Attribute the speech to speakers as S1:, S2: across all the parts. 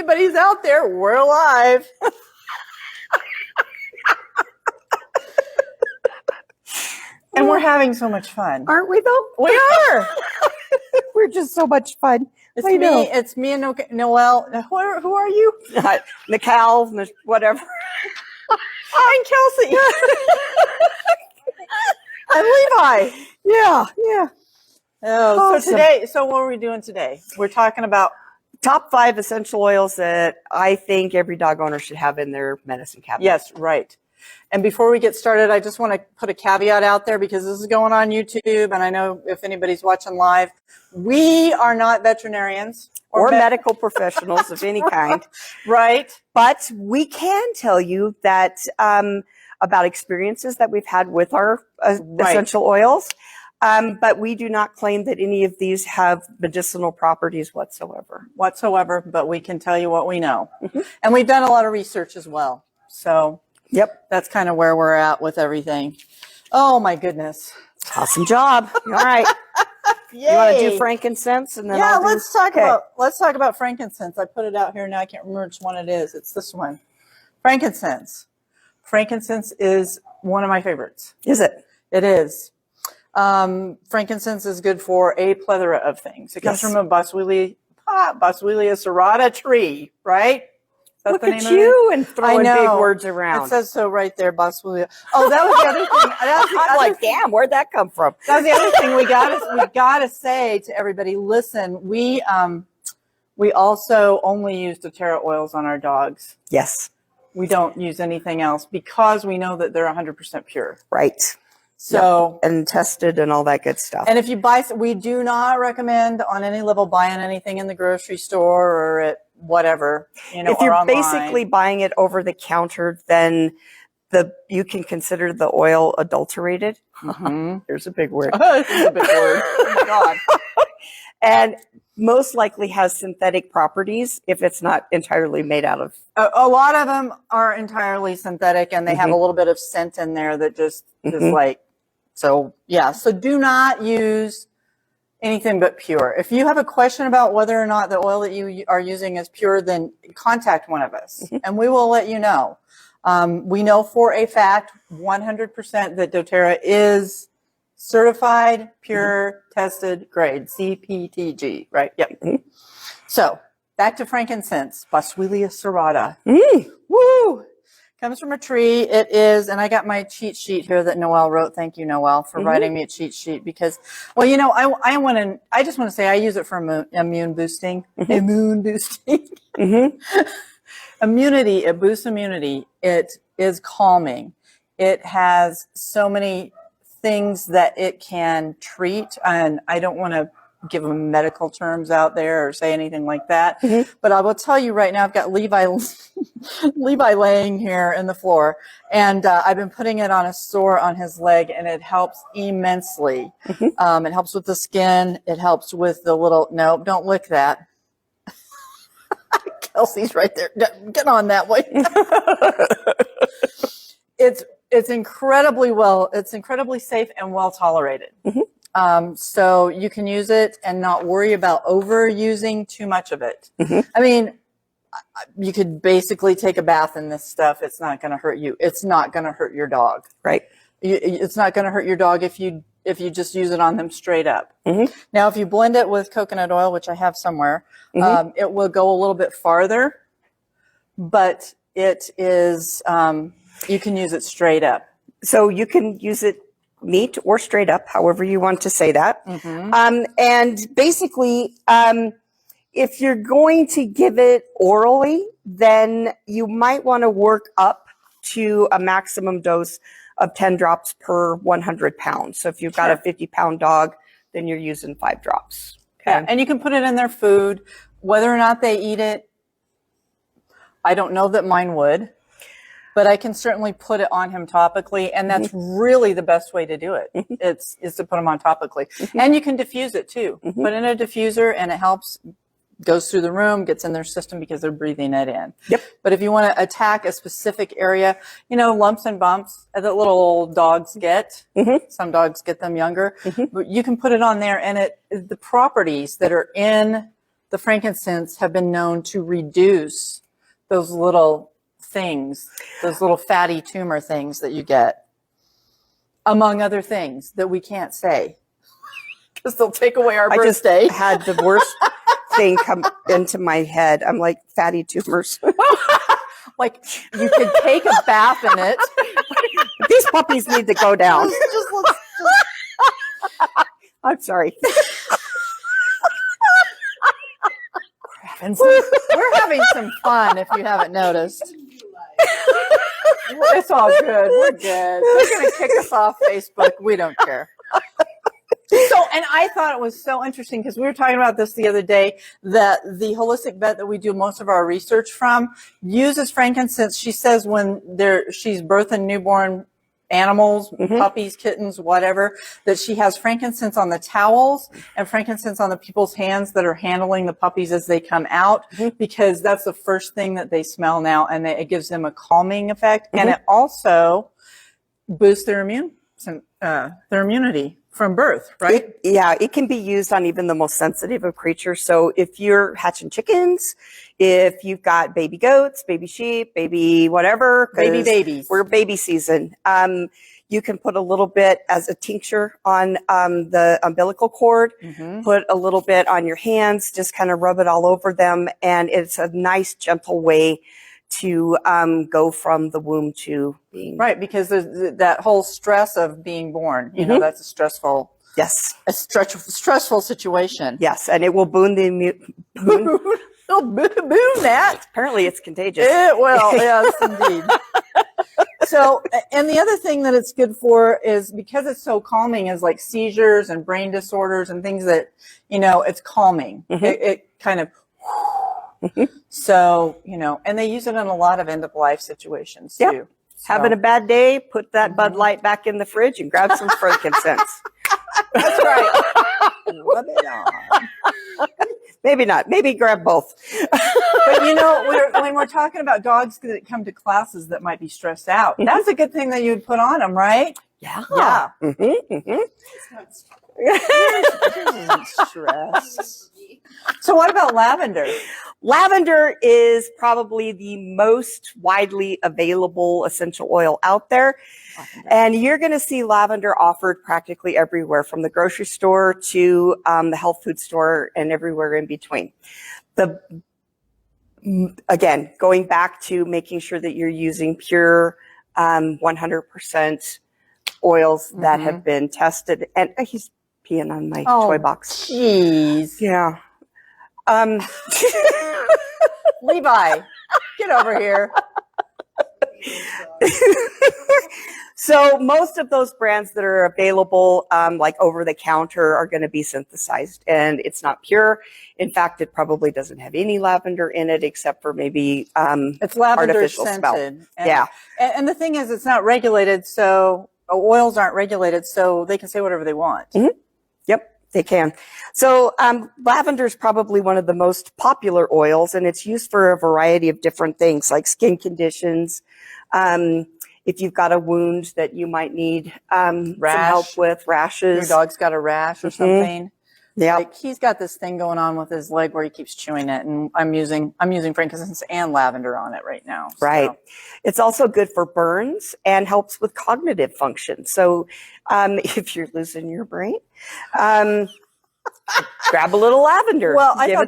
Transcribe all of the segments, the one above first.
S1: anybody's out there, we're alive. And we're having so much fun.
S2: Aren't we though?
S1: We are.
S2: We're just so much fun.
S1: It's me and Noelle. Who are you?
S2: Nicole, whatever.
S1: I'm Kelsey. I'm Levi.
S2: Yeah.
S1: Oh,
S2: Awesome.
S1: so today, what are we doing today? We're talking about
S2: Top 5 essential oils that I think every dog owner should have in their medicine cabinet.
S1: Yes, right. And before we get started, I just want to put a caveat out there because this is going on YouTube, and I know if anybody's watching live, we are not veterinarians
S2: or medical professionals of any kind.
S1: Right.
S2: But we can tell you that about experiences that we've had with our essential oils. But we do not claim that any of these have medicinal properties whatsoever.
S1: But we can tell you what we know. Mm-hmm. And we've done a lot of research as well. So
S2: yep,
S1: that's kind of where we're at with everything. Oh my goodness.
S2: Awesome job. All right.
S1: Yay.
S2: You want to do frankincense and then
S1: let's talk about frankincense. I put it out here now. I can't remember which one it is. It's this one. Frankincense. Frankincense is one of my favorites.
S2: Is it?
S1: It is. Frankincense is good for a plethora of things. It comes from a Boswellia serrata tree, right?
S2: Look at you and throwing big words around.
S1: It says so right there, Boswellia. Oh, that was the other thing.
S2: I'm like, damn, where'd that come from?
S1: That was the other thing we gotta say to everybody. Listen, we also only use doTerra oils on our dogs.
S2: Yes.
S1: We don't use anything else because we know that they're 100% pure.
S2: Right.
S1: So
S2: and tested and all that good stuff.
S1: And if you buy, we do not recommend on any level buying anything in the grocery store or at whatever,
S2: if you're basically buying it over the counter, then you can consider the oil adulterated.
S1: Mm-hmm.
S2: There's a big word.
S1: There's a big word. Oh my God.
S2: And most likely has synthetic properties if it's not entirely made out of.
S1: A lot of them are entirely synthetic, and they have a little bit of scent in there that just is like, so yeah. So do not use anything but pure. If you have a question about whether or not the oil that you are using is pure, then contact one of us and we will let you know. We know for a fact 100% that doTerra is certified, pure, tested, grade, CPTG, right? Yep. So back to frankincense, Boswellia serrata. Woo! Comes from a tree. It is, and I got my cheat sheet here that Noelle wrote. Thank you, Noelle, for writing me a cheat sheet because, well, I just want to say I use it for immune boosting. Immune boosting. Immunity. It boosts immunity. It is calming. It has so many things that it can treat, and I don't want to give them medical terms out there or say anything like that. But I will tell you right now, I've got Levi laying here in the floor, and I've been putting it on a sore on his leg, and it helps immensely. It helps with the skin. It helps with the little, no, don't lick that. Kelsey's right there. Get on that way. It's incredibly safe and well tolerated. So you can use it and not worry about overusing too much of it. I mean, you could basically take a bath in this stuff. It's not going to hurt you. It's not going to hurt your dog.
S2: Right.
S1: It's not going to hurt your dog if you just use it on them straight up. Now, if you blend it with coconut oil, which I have somewhere, it will go a little bit farther, but it is, you can use it straight up.
S2: So you can use it neat or straight up, however you want to say that. And basically, if you're going to give it orally, then you might want to work up to a maximum dose of 10 drops per 100 pounds. So if you've got a 50-pound dog, then you're using 5 drops. Okay.
S1: Yeah, and you can put it in their food. Whether or not they eat it, I don't know that mine would. But I can certainly put it on him topically, and that's really the best way to do it. Is to put him on topically. And you can diffuse it too. Put in a diffuser, and it helps, goes through the room, gets in their system because they're breathing it in. But if you want to attack a specific area, lumps and bumps that little old dogs get, some dogs get them younger, but you can put it on there, and the properties that are in the frankincense have been known to reduce those little things, those little fatty tumor things that you get, among other things that we can't say because they'll take away our birthday.
S2: I just had the worst thing come into my head. I'm like, fatty tumors.
S1: Like you could take a bath in it.
S2: These puppies need to go down. I'm sorry.
S1: We're having some fun if you haven't noticed. It's all good. We're good. They're going to kick us off Facebook. We don't care. So, and I thought it was so interesting because we were talking about this the other day, that the holistic vet that we do most of our research from uses frankincense. She says when she's birthing newborn animals, puppies, kittens, whatever, that she has frankincense on the towels and frankincense on the people's hands that are handling the puppies as they come out, because that's the first thing that they smell now, and it gives them a calming effect, and it also boosts their immunity from birth, right?
S2: It can be used on even the most sensitive of creatures. So if you're hatching chickens, if you've got baby goats, baby sheep, baby whatever,
S1: baby babies,
S2: we're baby season. You can put a little bit as a tincture on the umbilical cord, put a little bit on your hands, just kind of rub it all over them. And it's a nice, gentle way to go from the womb to being
S1: right, because there's that whole stress of being born. You know, that's a stressful situation.
S2: Yes, and it will boon the immune.
S1: Boon that.
S2: Apparently, it's contagious.
S1: It will, yes, indeed. So, and the other thing that it's good for is because it's so calming, is like seizures and brain disorders and things that, you know, it's calming. It kind of. So, you know, and they use it in a lot of end-of-life situations, too. So.
S2: Having a bad day, put that Bud Light back in the fridge and grab some frankincense.
S1: That's right. Rub it on.
S2: Maybe not. Maybe grab both.
S1: But, you know, when we're talking about dogs that come to classes that might be stressed out, that's a good thing that you would put on them, right?
S2: Yeah.
S1: Stress. So what about lavender?
S2: Lavender is probably the most widely available essential oil out there. And you're going to see lavender offered practically everywhere, from the grocery store to the health food store and everywhere in between. Again, going back to making sure that you're using pure 100% oils that have been tested. And he's peeing on my toy box.
S1: Jeez.
S2: Yeah.
S1: Levi, get over here.
S2: So most of those brands that are available, like over the counter, are going to be synthesized, and it's not pure. In fact, it probably doesn't have any lavender in it, except for maybe
S1: it's lavender
S2: artificial
S1: scented.
S2: smell.
S1: And the thing is, it's not regulated, so oils aren't regulated, so they can say whatever they want.
S2: Yep, they can. So lavender is probably one of the most popular oils, and it's used for a variety of different things, like skin conditions. If you've got a wound that you might need some help with, rashes.
S1: Your dog's got a rash or something.
S2: Yeah,
S1: like he's got this thing going on with his leg where he keeps chewing it, and I'm using frankincense and lavender on it right now.
S2: Right. It's also good for burns and helps with cognitive function. So if you're losing your brain, grab a little lavender.
S1: Well,
S2: I thought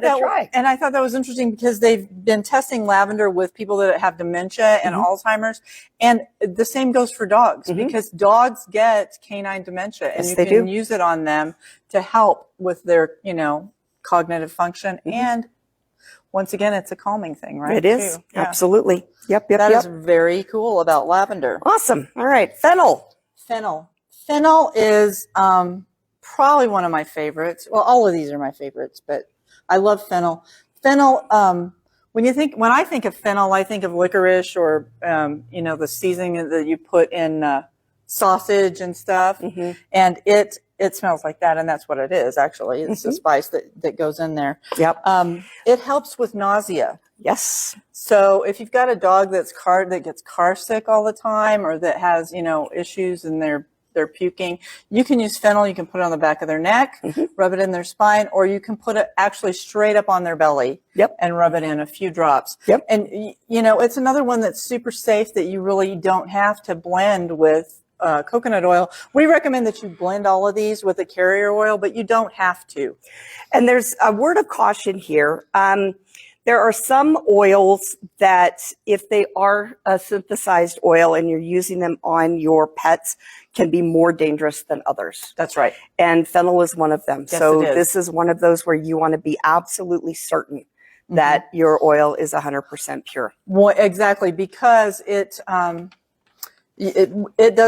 S1: that was interesting because they've been testing lavender with people that have dementia and Alzheimer's, and the same goes for dogs because dogs get canine dementia, and you can use it on them to help with their, cognitive function. And once again, it's a calming thing, right?
S2: It is. Yeah. Absolutely. Yep. That
S1: is very cool about lavender.
S2: Awesome. All right. Fennel.
S1: Fennel is probably one of my favorites. Well, all of these are my favorites, but I love fennel. Fennel, when I think of fennel, I think of licorice or, the seasoning that you put in sausage and stuff. And it smells like that, and that's what it is, actually. It's a spice that goes in there.
S2: Yep.
S1: It helps with nausea.
S2: Yes.
S1: So if you've got a dog that gets car sick all the time, or that has, issues in their they're puking. You can use Fennel. You can put it on the back of their neck, rub it in their spine, or you can put it actually straight up on their belly and rub it in a few drops. And, you know, it's another one that's super safe that you really don't have to blend with coconut oil. We recommend that you blend all of these with a carrier oil, but you don't have to.
S2: And there's a word of caution here. There are some oils that, if they are a synthesized oil and you're using them on your pets, can be more dangerous than others.
S1: That's right.
S2: And Fennel is one of them.
S1: Yes,
S2: so
S1: it is.
S2: this is one of those where you want to be absolutely certain that your oil is 100% pure.
S1: Well, exactly, because it does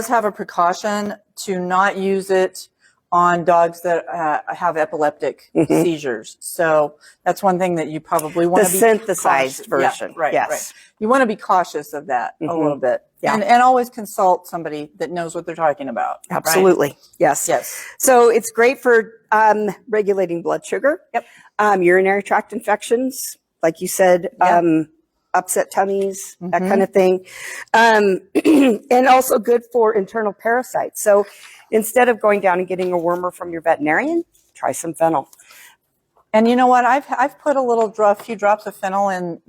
S1: have a precaution to not use it on dogs that have epileptic seizures. So that's one thing that you probably want to be
S2: synthesized version.
S1: Yeah, right. You want to be cautious of that a little bit. And always consult somebody that knows what they're talking about.
S2: Absolutely.
S1: Right?
S2: Yes. So it's great for regulating blood sugar. Urinary tract infections, like you said, upset tummies, that kind of thing. And also good for internal parasites. So instead of going down and getting a wormer from your veterinarian, try some Fennel.
S1: And you know what? I've put a few drops of Fennel in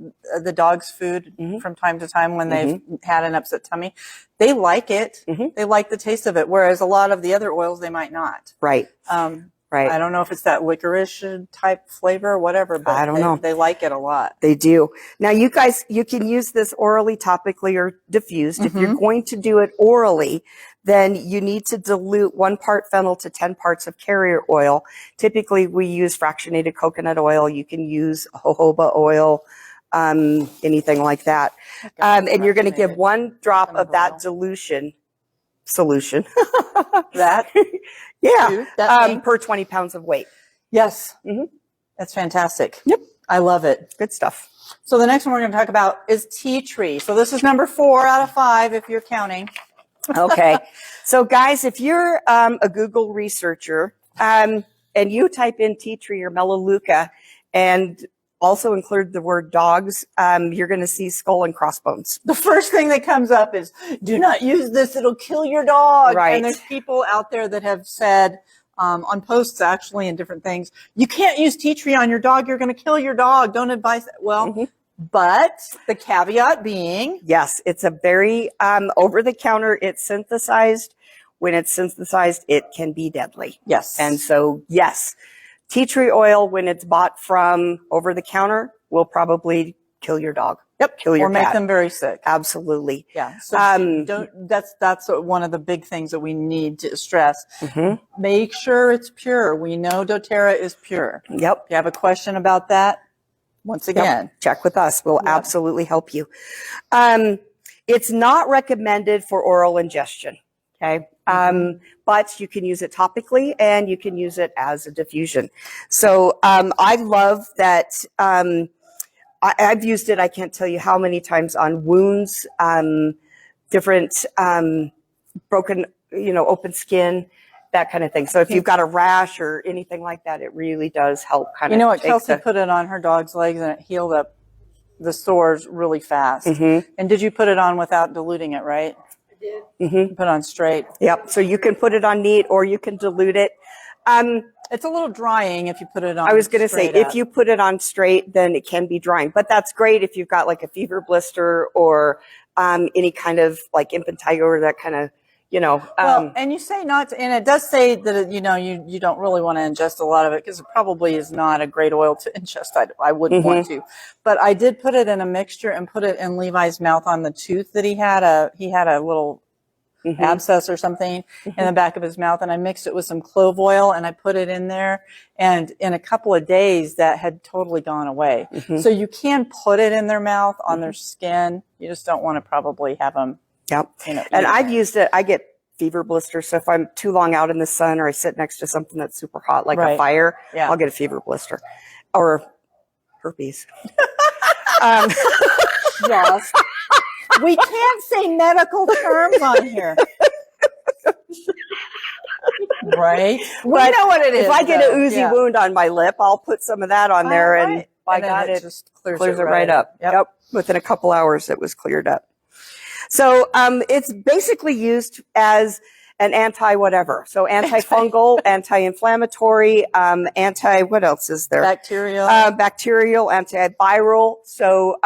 S1: the dog's food from time to time when they've had an upset tummy. They like it. They like the taste of it, whereas a lot of the other oils they might not.
S2: Right.
S1: I don't know if it's that licorice type flavor or whatever, but
S2: I don't know.
S1: They like it a lot.
S2: They do. Now, you guys, you can use this orally, topically, or diffused. If you're going to do it orally, then you need to dilute 1 part Fennel to 10 parts of carrier oil. Typically, we use fractionated coconut oil. You can use jojoba oil, anything like that. And you're going to give 1 drop of that solution.
S1: That?
S2: Per 20 pounds of weight.
S1: Yes. That's fantastic.
S2: Yep.
S1: I love it.
S2: Good stuff.
S1: So the next one we're going to talk about is tea tree. So this is number 4 out of 5 if you're counting.
S2: Okay. So guys, if you're a Google researcher and you type in tea tree or melaleuca and also include the word dogs, you're going to see skull and crossbones.
S1: The first thing that comes up is, do not use this. It'll kill your dog.
S2: Right.
S1: And there's people out there that have said on posts actually and different things, you can't use tea tree on your dog. You're going to kill your dog. Don't advise that. Well, but the caveat being.
S2: Yes, it's a very over-the-counter. It's synthesized. When it's synthesized, it can be deadly.
S1: Yes.
S2: And so, yes, tea tree oil, when it's bought from over-the-counter, will probably kill your dog.
S1: Yep.
S2: Kill your
S1: cat. Or make
S2: cat.
S1: them very sick.
S2: Absolutely.
S1: Yeah. So that's one of the big things that we need to stress. Make sure it's pure. We know doTerra is pure.
S2: Yep.
S1: If you have a question about that, once again,
S2: check with us. We'll absolutely help you. It's not recommended for oral ingestion. Okay. But you can use it topically and you can use it as a diffusion. So, I love that, I've used it, I can't tell you how many times on wounds, different, broken, open skin, that kind of thing. So if you've got a rash or anything like that, it really does help kind of.
S1: You know what? Kelsey put it on her dog's legs and it healed up the sores really fast. And did you put it on without diluting it, right? I did. Put it on straight.
S2: Yep. So you can put it on neat or you can dilute it.
S1: It's a little drying if you put it on.
S2: I was going to say, if you put it on straight, then it can be drying. But that's great if you've got like a fever blister or any kind of like impetigo or that kind of,
S1: well, and you say not to, and it does say that, you don't really want to ingest a lot of it because it probably is not a great oil to ingest. I wouldn't want to. But I did put it in a mixture and put it in Levi's mouth on the tooth that he had a little abscess or something in the back of his mouth. And I mixed it with some clove oil and I put it in there. And in a couple of days that had totally gone away. So you can put it in their mouth on their skin. You just don't want to probably have them.
S2: Yep. And I've used it. I get fever blisters. So if I'm too long out in the sun or I sit next to something that's super hot, like a fire, I'll get a fever blister or herpes.
S1: Yes. We can't say medical terms on here. Right? We know what it is.
S2: If I get an oozy wound on my lip, I'll put some of that on there and by God, it just clears it right up. Yep. Within a couple hours, it was cleared up. So it's basically used as and anti-whatever. So antifungal, anti-inflammatory, what else is there?
S1: Bacterial.
S2: Bacterial, antiviral. So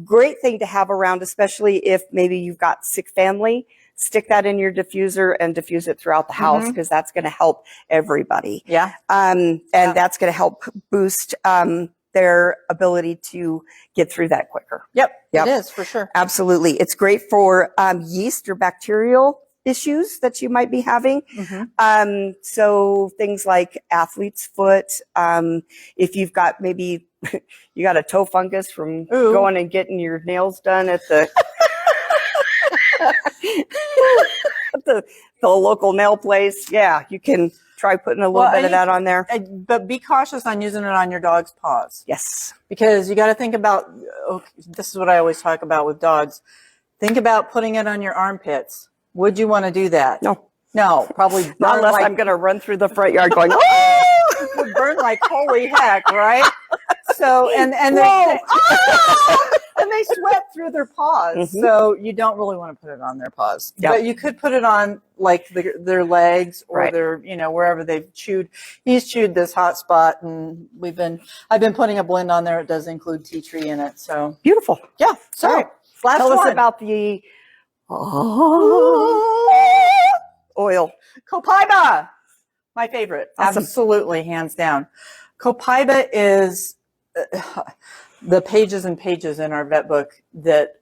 S2: great thing to have around, especially if maybe you've got sick family. Stick that in your diffuser and diffuse it throughout the house, because that's going to help everybody.
S1: Yeah.
S2: And that's going to help boost their ability to get through that quicker.
S1: Yep. It is for sure.
S2: Absolutely. It's great for yeast or bacterial issues that you might be having. So things like athlete's foot, if you've got maybe you got a toe fungus from going and getting your nails done at the the local nail place, you can try putting a little bit of that on there.
S1: But be cautious on using it on your dog's paws.
S2: Yes.
S1: Because you got to think about, this is what I always talk about with dogs. Think about putting it on your armpits. Would you want to do that? No, probably
S2: not unless I'm going to run through the front yard going, oh!
S1: It would burn like holy heck, right? So, and they sweat through their paws. So you don't really want to put it on their paws. But you could put it on like their legs or their, wherever they've chewed. He's chewed this hot spot, and I've been putting a blend on there. It does include tea tree in it. So
S2: beautiful.
S1: Yeah. So
S2: tell us about the oil.
S1: Copaiba, my favorite.
S2: Awesome.
S1: Absolutely, hands down. Copaiba is the pages and pages in our vet book that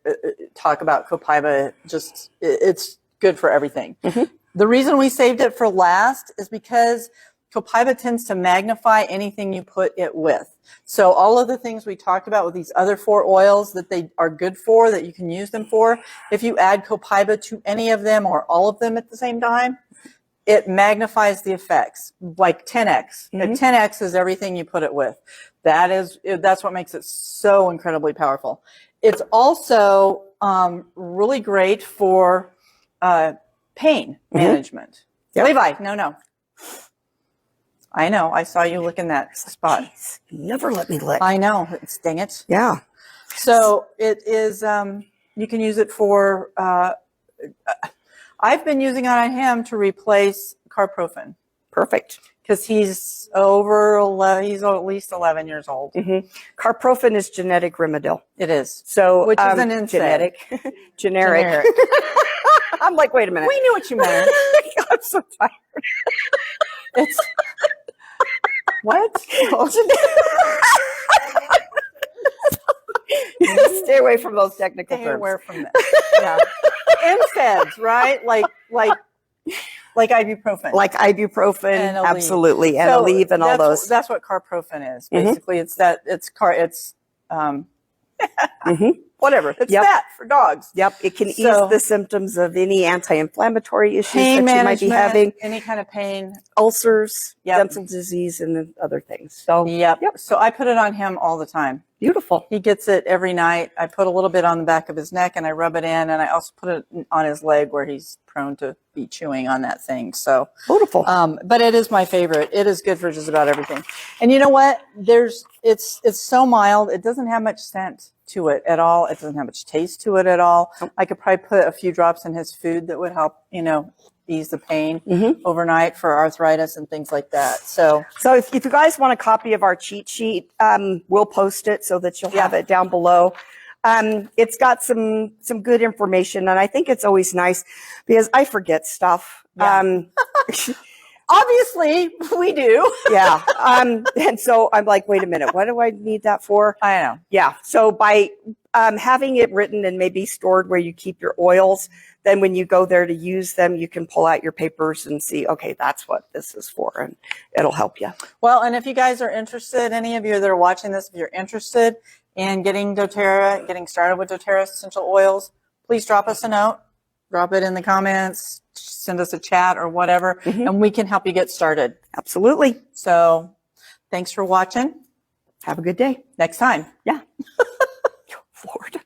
S1: talk about Copaiba. Just it's good for everything. The reason we saved it for last is because Copaiba tends to magnify anything you put it with. So all of the things we talked about with these other 4 oils that they are good for, that you can use them for, if you add Copaiba to any of them or all of them at the same time, it magnifies the effects, like 10x. 10x is everything you put it with. That's what makes it so incredibly powerful. It's also really great for pain management. Levi, no. I know. I saw you licking that spot.
S2: Jeez, never let me lick.
S1: I know. Dang it.
S2: Yeah.
S1: So it is, you can use it for, I've been using it on him to replace carprofen.
S2: Perfect.
S1: Because he's at least 11 years old.
S2: Carprofen is genetic Rimadyl.
S1: It is.
S2: So,
S1: which is an NSAID.
S2: Generic. I'm like, wait a minute.
S1: We knew what you meant.
S2: I'm so tired.
S1: It's what?
S2: Stay away from those technical terms.
S1: Stay away from that. Yeah. NSAIDs, right? Like ibuprofen.
S2: Like ibuprofen,
S1: and
S2: absolutely, and Aleve and all those.
S1: That's what carprofen is. Basically, whatever. It's that for dogs.
S2: It can ease the symptoms of any anti-inflammatory issues
S1: pain
S2: that you might be having.
S1: Any kind of pain.
S2: Ulcers, dental disease, and other things. So,
S1: So I put it on him all the time.
S2: Beautiful.
S1: He gets it every night. I put a little bit on the back of his neck and I rub it in, and I also put it on his leg where he's prone to be chewing on that thing. So
S2: beautiful.
S1: But it is my favorite. It is good for just about everything. And you know what? It's so mild. It doesn't have much scent to it at all. It doesn't have much taste to it at all. I could probably put a few drops in his food that would help, ease the pain overnight for arthritis and things like that. So
S2: if you guys want a copy of our cheat sheet, we'll post it so that you'll have it down below. It's got some good information, and I think it's always nice because I forget stuff.
S1: Obviously, we do.
S2: And so I'm like, wait a minute, what do I need that for?
S1: I know.
S2: Yeah. So by having it written and maybe stored where you keep your oils, then when you go there to use them, you can pull out your papers and see, okay, that's what this is for, and it'll help you.
S1: Well, and if you guys are interested, any of you that are watching this, if you're interested in getting doTerra, getting started with doTerra essential oils, please drop us a note. Drop it in the comments, send us a chat or whatever, and we can help you get started.
S2: Absolutely.
S1: So thanks for watching.
S2: Have a good day.
S1: Next time.
S2: Yeah. Lord.